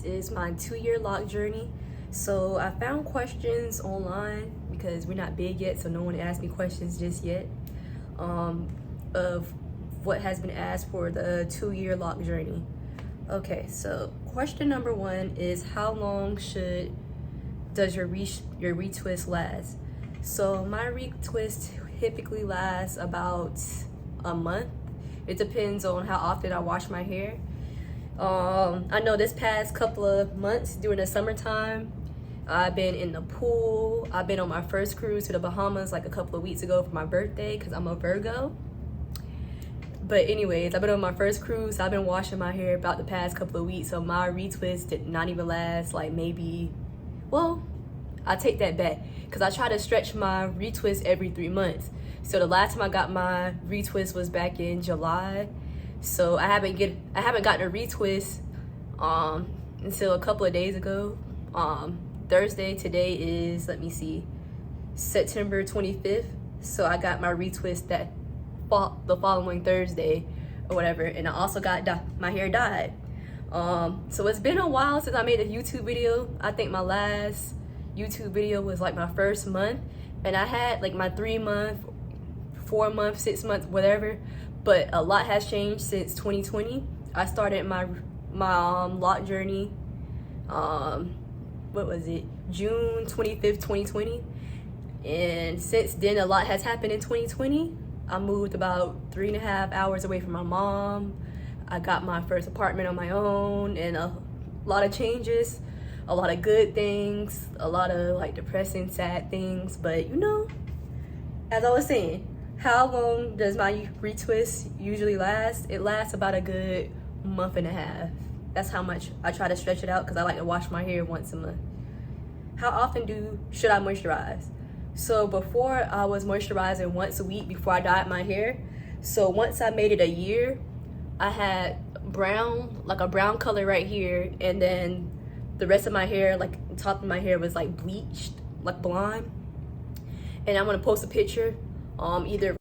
this is my 2-year lock journey. So I found questions online because we're not big yet, so no one asked me questions just yet, of what has been asked for the 2-year lock journey. Okay, so question number 1 is, how long does your retwist last? So my retwist typically lasts about a month. It depends on how often I wash my hair. I know this past couple of months during the summertime, I've been in the pool. I've been on my first cruise to the Bahamas like a couple of weeks ago for my birthday because I'm a Virgo. But anyways, I've been on my first cruise. I've been washing my hair about the past couple of weeks, so my retwist did not even last like maybe, well, I take that back because I try to stretch my retwist every 3 months. So the last time I got my retwist was back in July. So I haven't gotten a retwist until a couple of days ago. Thursday, today is, let me see, September 25th. So I got my retwist the following Thursday or whatever, and I also got my hair dyed. So it's been a while since I made a YouTube video. I think my last YouTube video was like my first month, and I had like my 3 month, 4 month, 6 months, whatever. But a lot has changed since 2020. I started my lock journey, what was it, June 25th, 2020. And since then, a lot has happened in 2020. I moved about 3.5 hours away from my mom. I got my first apartment on my own, and a lot of changes, a lot of good things, a lot of like depressing, sad things. But you know, as I was saying, how long does my retwist usually last? It lasts about a good month and a half. That's how much I try to stretch it out because I like to wash my hair once a month. How often should I moisturize? So before, I was moisturizing once a week before I dyed my hair. So once I made it a year, I had brown, like a brown color right here, and then the rest of my hair, like the top of my hair, was like bleached, like blonde. And I'm gonna post a picture, either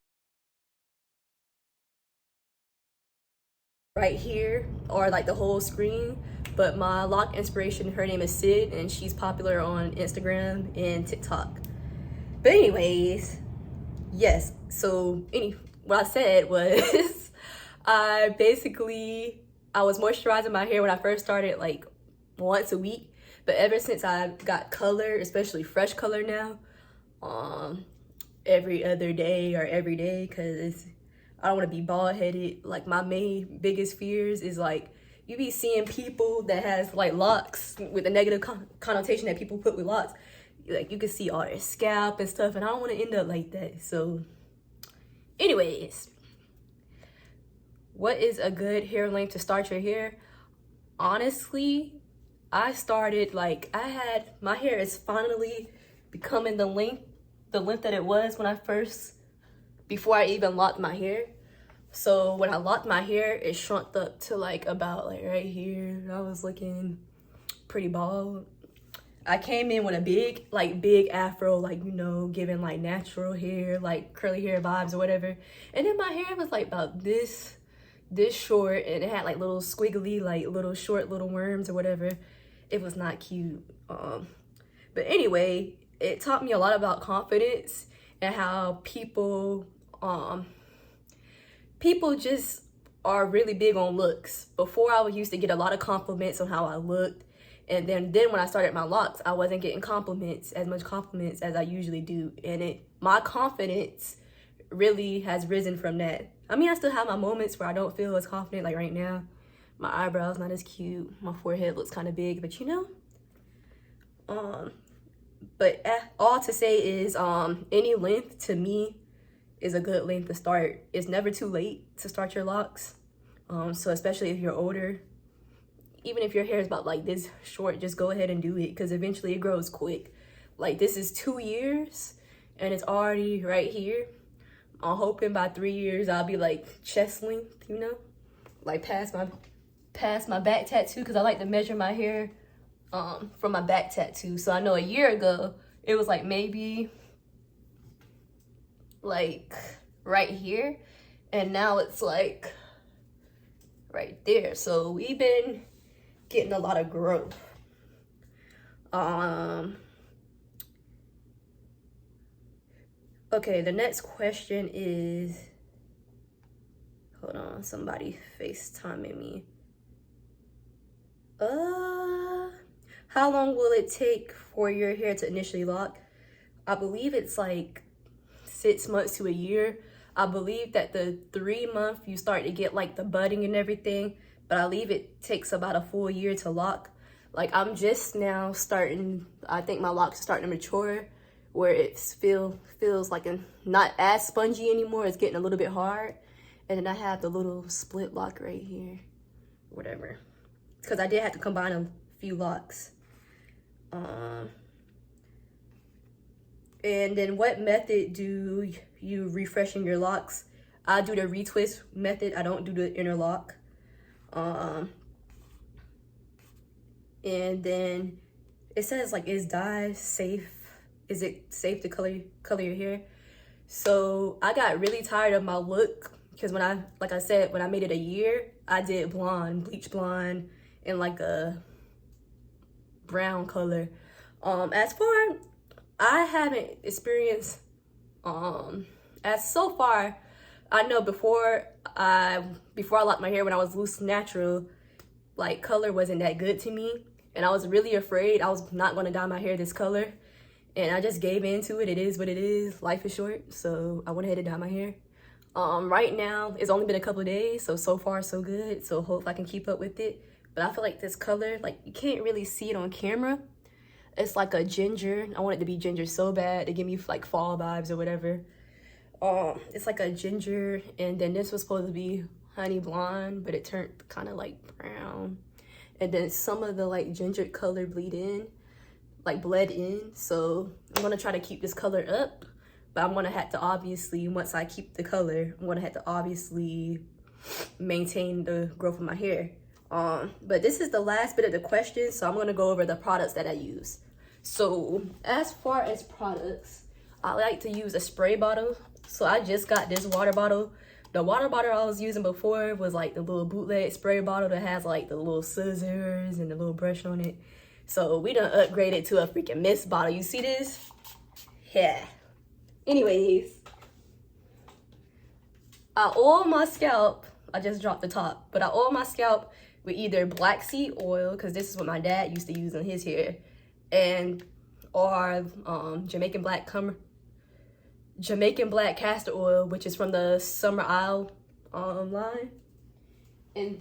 right here or like the whole screen. But my lock inspiration, her name is Sid, and she's popular on Instagram and TikTok. But anyways, yes, so what I said was I was moisturizing my hair when I first started like once a week, but ever since I got color, especially fresh color now, every other day or every day, because I don't want to be bald-headed. Like my biggest fears is like, you be seeing people that has like locks with the negative connotation that people put with locks. Like you can see all their scalp and stuff, and I don't want to end up like that. So anyways, what is a good hair length to start your hair? Honestly, I started like, my hair is finally becoming the length that it was when before I even locked my hair. So when I locked my hair, it shrunk up to like about like right here. I was looking pretty bald. I came in with a big afro, like, you know, giving like natural hair, like curly hair vibes or whatever. And then my hair was like about this short, and it had like little squiggly, like little short little worms or whatever. It was not cute. But anyway, it taught me a lot about confidence and how people just are really big on looks. Before, I used to get a lot of compliments on how I looked. And then when I started my locks, I wasn't getting as much compliments as I usually do. And my confidence really has risen from that. I mean, I still have my moments where I don't feel as confident, like right now. My eyebrows not as cute. My forehead looks kind of big, but you know. But all to say is, any length to me is a good length to start. It's never too late to start your locks. So especially if you're older, even if your hair is about like this short, just go ahead and do it, because eventually it grows quick. Like this is 2 years and it's already right here. I'm hoping by 3 years I'll be like chest length, you know, like past my back tattoo, because I like to measure my hair from my back tattoo. So I know a year ago it was like maybe like right here, and now it's like right there. So we've been getting a lot of growth. Okay, the next question is, hold on, somebody FaceTiming me. How long will it take for your hair to initially lock? I believe it's like 6 months to a year. I believe that the 3 month you start to get like the budding and everything, but I believe it takes about a full year to lock. Like I'm just now starting, I think my locks are starting to mature where it feels like not as spongy anymore. It's getting a little bit hard. And then I have the little split lock right here, whatever. Because I did have to combine a few locks. And then what method do you refreshing your locks? I do the retwist method. I don't do the interlock. And then it says like, is dye safe? Is it safe to color your hair? So I got really tired of my look because like I said, when I made it a year, I did bleach blonde, and like a brown color. As far, I haven't experienced, as so far, I know before I locked my hair when I was loose natural, like color wasn't that good to me. And I was really afraid I was not gonna dye my hair this color. And I just gave into it. It is what it is. Life is short. So I went ahead and dyed my hair. Right now, it's only been a couple of days. So far, so good. So hope I can keep up with it. But I feel like this color, like you can't really see it on camera. It's like a ginger. I want it to be ginger so bad to give me like fall vibes or whatever. It's like a ginger, and then this was supposed to be honey blonde, but it turned kind of like brown. And then some of the like ginger color bled in. So I'm gonna try to keep this color up, but I'm gonna have to obviously, once I keep the color, I'm gonna have to obviously maintain the growth of my hair. But this is the last bit of the question, so I'm gonna go over the products that I use. So as far as products, I like to use a spray bottle. So I just got this water bottle. The water bottle I was using before was like the little bootleg spray bottle that has like the little scissors and the little brush on it. So we done upgraded to a freaking mist bottle. You see this? Yeah. Anyways, I oil my scalp. I just dropped the top, but I oil my scalp with either black seed oil, because this is what my dad used to use on his hair, or Jamaican black castor oil, which is from the Summer Isle line. And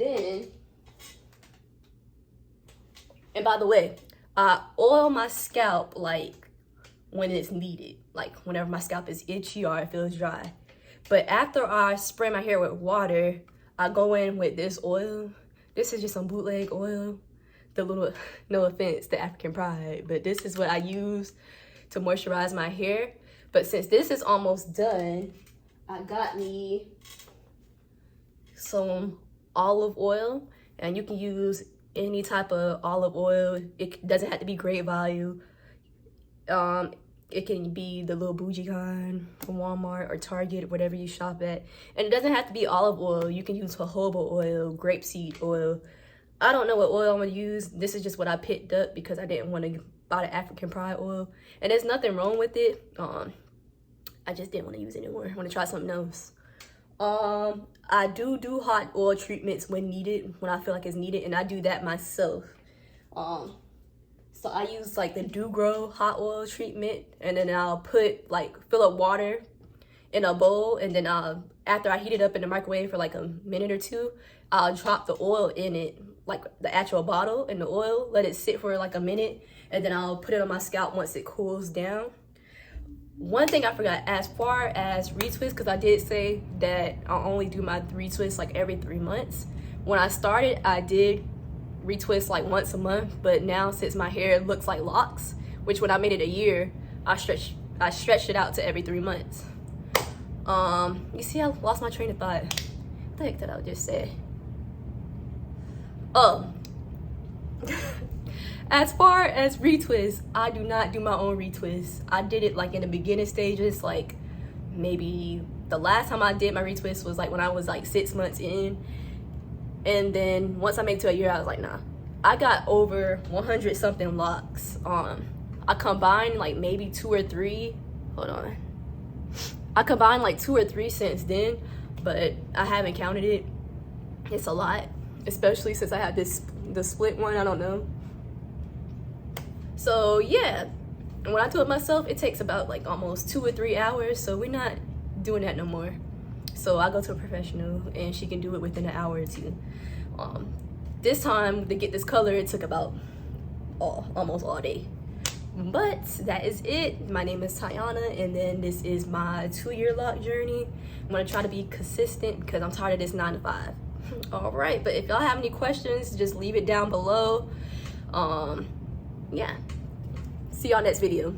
by the way, I oil my scalp like when it's needed, like whenever my scalp is itchy or it feels dry. But after I spray my hair with water, I go in with this oil. This is just some bootleg oil. The little, no offense to African Pride, but this is what I use to moisturize my hair. But since this is almost done, I got me some olive oil, and you can use any type of olive oil. It doesn't have to be great value. It can be the little bougie kind from Walmart or Target or whatever you shop at. And it doesn't have to be olive oil. You can use jojoba oil, grapeseed oil. I don't know what oil I'm gonna use. This is just what I picked up because I didn't want to buy the African Pride oil. And there's nothing wrong with it. I just didn't want to use it anymore. I want to try something else. I do hot oil treatments when needed, when I feel like it's needed, and I do that myself. So I use like the Do Grow hot oil treatment, and then I'll fill up water in a bowl, and then after I heat it up in the microwave for like a minute or two, I'll drop the oil in it, like the actual bottle and the oil, let it sit for like a minute, and then I'll put it on my scalp once it cools down. One thing I forgot, as far as retwist, because I did say that I'll only do my retwist like every 3 months. When I started, I did retwist like once a month, but now since my hair looks like locks, which when I made it a year, I stretched it out to every 3 months. You see, I lost my train of thought. What the heck did I just say? Oh. As far as retwist, I do not do my own retwist. I did it like in the beginning stages, like maybe the last time I did my retwist was like when I was like 6 months in. And then once I made it to a year, I was like, nah, I got over 100 something locks. I combined like maybe 2 or 3. Hold on. I combined like 2 or 3 since then, but I haven't counted it. It's a lot, especially since I had the split one. I don't know. So yeah, and when I do it myself, it takes about like almost 2 or 3 hours. So we're not doing that no more. So I go to a professional and she can do it within an hour or 2. This time to get this color, it took about almost all day. But that is it. My name is Tiana, and then this is my 2-year lock journey. I'm gonna try to be consistent because I'm tired of this 9 to 5. All right, but if y'all have any questions, just leave it down below. Yeah, see y'all next video.